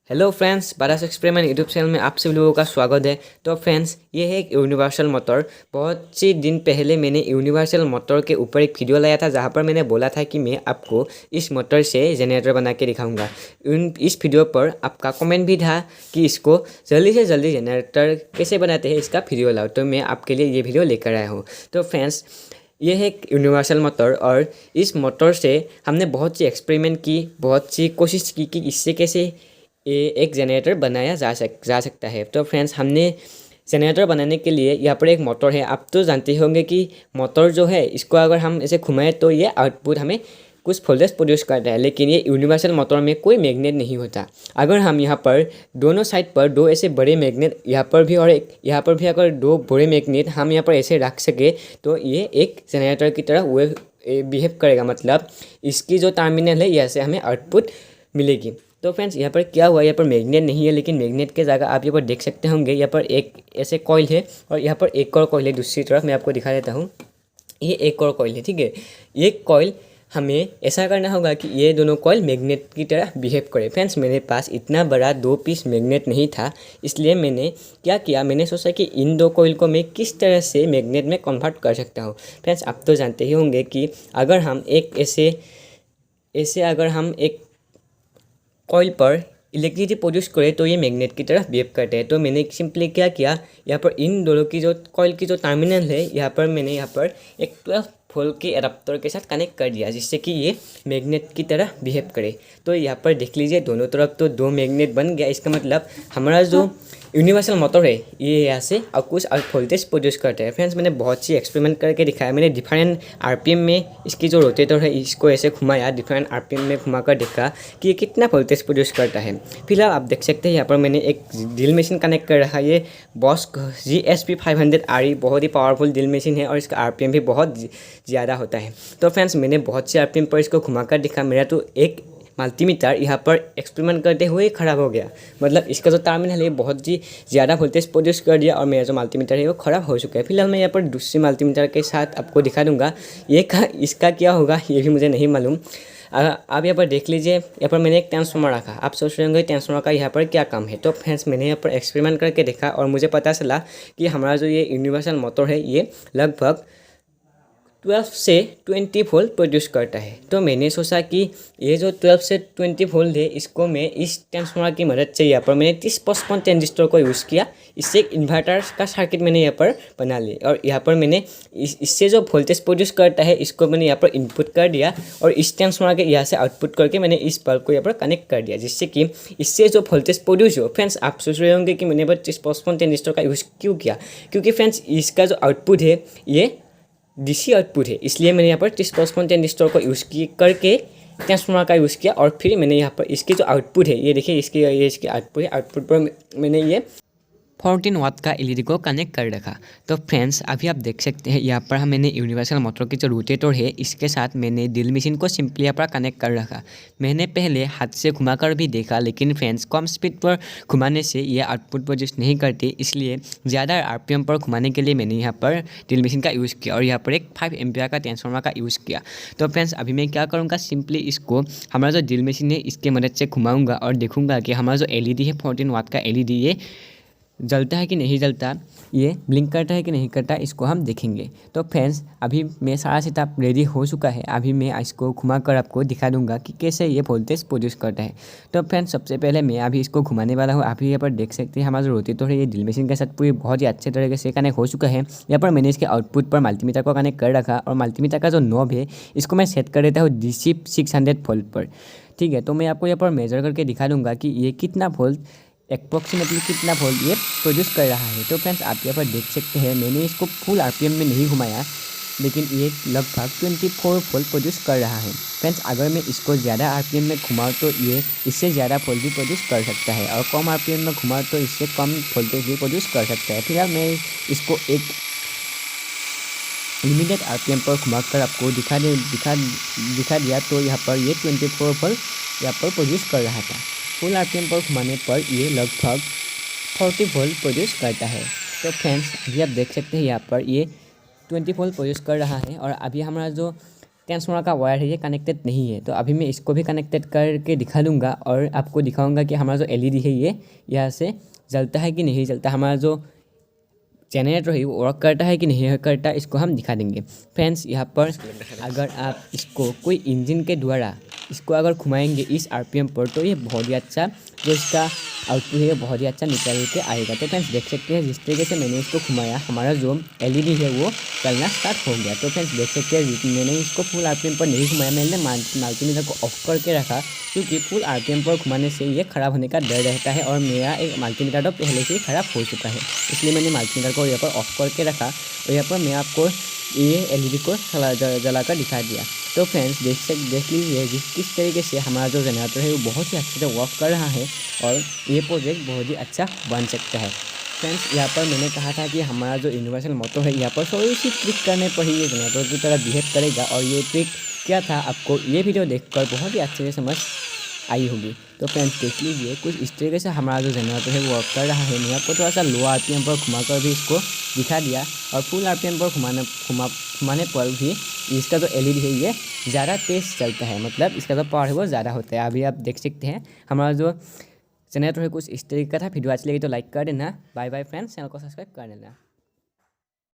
Hello friends, बारास experiment YouTube channel में आप सभी लोगों का स्वागत है। तो फ्रेंड्स, ये है एक यूनिवर्सल मोटर। बहुत सी दिन पहले मैंने यूनिवर्सल मोटर के ऊपर एक वीडियो लाया था जहाँ पर मैंने बोला था कि मैं आपको इस मोटर से जनरेटर बना के दिखाऊंगा। इस वीडियो पर आपका कमेंट भी था कि इसको जल्दी से जल्दी जनरेटर कैसे बनाते हैं इसका वीडियो लाओ, तो मैं आपके लिए ये वीडियो लेकर आया हूँ। तो फ्रेंड्स, ये है एक यूनिवर्सल मोटर और इस मोटर से हमने बहुत सी एक्सपेरिमेंट की, बहुत सी कोशिश की कि इससे कैसे एक जनरेटर बनाया जा सकता है। तो फ्रेंड्स, हमने जनरेटर बनाने के लिए यहाँ पर एक मोटर है। आप तो जानते होंगे कि मोटर जो है इसको अगर हम ऐसे घुमाएं तो ये आउटपुट हमें कुछ वोल्टेज प्रोड्यूस करता है, लेकिन ये यूनिवर्सल मोटर में कोई मैग्नेट नहीं होता। अगर हम यहाँ पर दोनों साइड पर दो ऐसे बड़े मैग्नेट, यहाँ पर भी और एक यहाँ पर भी, अगर दो बड़े मैग्नेट हम यहाँ पर ऐसे रख सके तो ये एक जनरेटर की तरह वो बिहेव करेगा। मतलब इसकी जो टर्मिनल है यहाँ से हमें आउटपुट मिलेगी। तो फ्रेंड्स, यहाँ पर क्या हुआ, यहाँ पर मैग्नेट नहीं है, लेकिन मैग्नेट के जगह आप यहाँ पर देख सकते होंगे यहाँ पर एक ऐसे कॉइल है और यहाँ पर एक और कॉइल है। दूसरी तरफ मैं आपको दिखा देता हूँ, ये एक और कॉइल है। ठीक है, ये कॉइल हमें ऐसा करना होगा कि ये दोनों कॉइल मैग्नेट की तरह बिहेव करे। फ्रेंड्स, मेरे पास इतना बड़ा 2 पीस मैग्नेट नहीं था, इसलिए मैंने क्या किया, मैंने सोचा कि इन दो कॉइल को मैं किस तरह से मैग्नेट में कन्वर्ट कर सकता हूँ। फ्रेंड्स, आप तो जानते ही होंगे कि अगर हम एक ऐसे अगर हम एक कॉइल पर इलेक्ट्रिसिटी प्रोड्यूस करे तो ये मैग्नेट की तरह बिहेव करते हैं। तो मैंने सिंपली क्या किया, यहाँ पर इन दोनों की जो कॉइल की जो टर्मिनल है यहाँ पर मैंने यहाँ पर एक 12 वोल्ट के एडाप्टर के साथ कनेक्ट कर दिया, जिससे कि ये मैग्नेट की तरह बिहेव करे। तो यहाँ पर देख लीजिए, दोनों तरफ तो 2 मैग्नेट बन गया। इसका मतलब हमारा जो यूनिवर्सल मोटर है ये यहाँ से और कुछ वोल्टेज प्रोड्यूस करता है। फ्रेंड्स, मैंने बहुत सी एक्सपेरिमेंट करके दिखाया। मैंने डिफरेंट आरपीएम में इसकी जो रोटेटर है इसको ऐसे घुमाया, डिफरेंट आरपीएम में घुमा कर देखा कि ये कितना वोल्टेज प्रोड्यूस करता है। फिलहाल आप देख सकते हैं यहाँ पर मैंने एक ड्रिल मशीन कनेक्ट कर रखा है। ये बॉस GSP 500 RE बहुत ही पावरफुल ड्रिल मशीन है और इसका आरपीएम भी बहुत ज़्यादा होता है। तो फ्रेंड्स, मैंने बहुत से आरपीएम पर इसको घुमा कर दिखा। मेरा तो एक मल्टीमीटर यहाँ पर एक्सपेरिमेंट करते हुए ख़राब हो गया। मतलब इसका जो टर्मिनल है बहुत ही ज़्यादा वोल्टेज प्रोड्यूस कर दिया और मेरा जो मल्टीमीटर है वो ख़राब हो चुका है। फिलहाल मैं यहाँ पर दूसरी मल्टीमीटर के साथ आपको दिखा दूंगा। इसका क्या होगा ये भी मुझे नहीं मालूम। आप यहाँ पर देख लीजिए, यहाँ पर मैंने एक ट्रांसफार्मर रखा। आप सोच रहे होंगे ट्रांसफार्मर का यहाँ पर क्या काम है। तो फ्रेंड्स, मैंने यहाँ पर एक्सपेरिमेंट करके देखा और मुझे पता चला कि हमारा जो ये यूनिवर्सल मोटर है ये लगभग 12 से 20 वोल्ट प्रोड्यूस करता है। तो मैंने सोचा कि ये जो 12 से 20 वोल्ट है इसको मैं इस ट्रांसफार्मर की मदद से यहाँ पर मैंने 3055 ट्रांजिस्टर को यूज़ किया। इससे एक इन्वर्टर का सर्किट मैंने यहाँ पर बना लिया और यहाँ पर मैंने इससे जो वोल्टेज प्रोड्यूस करता है इसको मैंने यहाँ पर इनपुट कर दिया और इस ट्रांसफार्मर के यहाँ से आउटपुट करके मैंने इस बल्ब को यहाँ पर कनेक्ट कर दिया, जिससे कि इससे जो वोल्टेज प्रोड्यूस हो। फ्रेंड्स, आप सोच रहे होंगे कि मैंने 3055 ट्रांजिस्टर का यूज़ क्यों किया, क्योंकि फ्रेंड्स इसका जो आउटपुट है ये DC आउटपुट है, इसलिए मैंने यहाँ पर 3055 ट्रांजिस्टर को यूज़ करके ट्रांसफार्मर का यूज़ किया। और फिर मैंने यहाँ पर इसके जो आउटपुट है ये देखिए, इसके आउटपुट है। आउटपुट पर मैंने ये 14 वाट का LED को कनेक्ट कर रखा। तो फ्रेंड्स, अभी आप देख सकते हैं यहाँ पर मैंने यूनिवर्सल मोटर की जो रोटेटर है इसके साथ मैंने ड्रिल मशीन को सिंपली यहाँ पर कनेक्ट कर रखा। मैंने पहले हाथ से घुमाकर भी देखा, लेकिन फ्रेंड्स कम स्पीड पर घुमाने से ये आउटपुट प्रोड्यूस नहीं करती, इसलिए ज़्यादा RPM पर घुमाने के लिए मैंने यहाँ पर ड्रिल मशीन का यूज़ किया और यहाँ पर एक 5 एम्पियर का ट्रांसफार्मर का यूज़ किया। तो फ्रेंड्स, अभी मैं क्या करूँगा, सिंपली इसको हमारा जो ड्रिल मशीन है इसके मदद से घुमाऊँगा और देखूँगा कि हमारा जो LED है 14 वाट का LED ये जलता है कि नहीं जलता, ये ब्लिंक करता है कि नहीं करता, इसको हम देखेंगे। तो फ्रेंड्स, अभी मैं सारा सेटअप रेडी हो चुका है। अभी मैं इसको घुमा कर आपको दिखा दूंगा कि कैसे ये वोल्टेज प्रोड्यूस करता है। तो फ्रेंड्स, सबसे पहले मैं अभी इसको घुमाने वाला हूँ। आप यहाँ पर देख सकते हैं हमारा जो रोटेटर है ये ड्रिल मशीन के साथ पूरी बहुत ही अच्छे तरीके से कनेक्ट हो चुका है। यहाँ पर मैंने इसके आउटपुट पर मल्टीमीटर को कनेक्ट कर रखा और मल्टीमीटर का जो नॉब है इसको मैं सेट कर देता हूँ DC 600 वोल्ट पर। ठीक है, तो मैं आपको यहाँ पर मेजर करके दिखा दूँगा कि ये कितना वोल्ट अप्रॉक्सीमेटली कितना वोल्ट ये प्रोड्यूस कर रहा है। तो फ्रेंड्स, आप यहाँ पर देख सकते हैं मैंने इसको फुल RPM में नहीं घुमाया, लेकिन ये लगभग 24 वोल्ट प्रोड्यूस कर रहा है। फ्रेंड्स, अगर मैं इसको ज़्यादा RPM में घुमाऊँ तो ये इससे ज़्यादा वोल्ट भी प्रोड्यूस कर सकता है और कम RPM में घुमाऊँ तो इससे कम वोल्टेज भी प्रोड्यूस कर सकता है। फिलहाल मैं इसको एक लिमिटेड RPM पर घुमा कर आपको दिखा दिया। तो यहाँ पर ये 24 वोल्ट यहाँ पर प्रोड्यूस कर रहा था। फुल RPM पर घुमाने पर ये लगभग 40 वोल्ट प्रोड्यूस करता है। तो फ्रेंड्स, अभी आप देख सकते हैं यहाँ पर ये 20 वोल्ट प्रोड्यूस कर रहा है और अभी हमारा जो ट्रांसफार्मर का वायर है ये कनेक्टेड नहीं है। तो अभी मैं इसको भी कनेक्टेड करके दिखा दूंगा और आपको दिखाऊंगा कि हमारा जो एलईडी है ये यहाँ से जलता है कि नहीं जलता, हमारा जो जनरेटर है वो वर्क करता है कि नहीं करता, इसको हम दिखा देंगे। फ्रेंड्स यहाँ पर अगर आप इसको कोई इंजन के द्वारा इसको अगर घुमाएंगे इस आरपीएम पर तो ये बहुत ही अच्छा जो इसका आउटपुट है बहुत ही अच्छा निकल के आएगा। तो फ्रेंड्स देख सकते हैं जिस तरीके से मैंने इसको घुमाया हमारा जो एलईडी है वो चलना स्टार्ट हो गया। तो फ्रेंड्स देख सकते हैं मैंने इसको फुल आरपीएम पर नहीं घुमाया, मैंने मल्टीमीटर को ऑफ करके रखा क्योंकि फुल आरपीएम पर घुमाने से ये ख़राब होने का डर रहता है और मेरा एक मल्टीमीटर तो पहले से ही ख़राब हो चुका है, इसलिए मैंने मल्टीमीटर को यहाँ पर ऑफ करके रखा और यहाँ पर मैं आपको ये एलईडी को जला कर दिखा दिया। तो फ्रेंड्स देख लीजिए किस तरीके से हमारा जो जनरेटर है वो बहुत ही अच्छे से वर्क कर रहा है और ये प्रोजेक्ट बहुत ही अच्छा बन सकता है। फ्रेंड्स यहाँ पर मैंने कहा था कि हमारा जो यूनिवर्सल मोटर है यहाँ पर थोड़ी सी ट्रिक करने पर ही ये जनरेटर की तरह बिहेव करेगा और ये ट्रिक क्या था आपको ये वीडियो देखकर बहुत ही अच्छे से समझ आई होगी। तो फ्रेंड्स देख लीजिए कुछ इस तरीके से हमारा जो जनरेटर है वो वर्क कर रहा है। मैं आपको थोड़ा सा लो आरपीएम पर घुमाकर भी इसको दिखा दिया और फुल आरपीएम पर घुमाने पर भी इसका जो एलईडी है ये ज़्यादा तेज़ चलता है, मतलब इसका जो पावर है वो ज़्यादा होता है। अभी आप देख सकते हैं हमारा जो जनरेटर है कुछ इस तरीके का था। वीडियो अच्छी लगी तो लाइक कर देना। बाय बाय फ्रेंड्स, चैनल को सब्सक्राइब कर देना।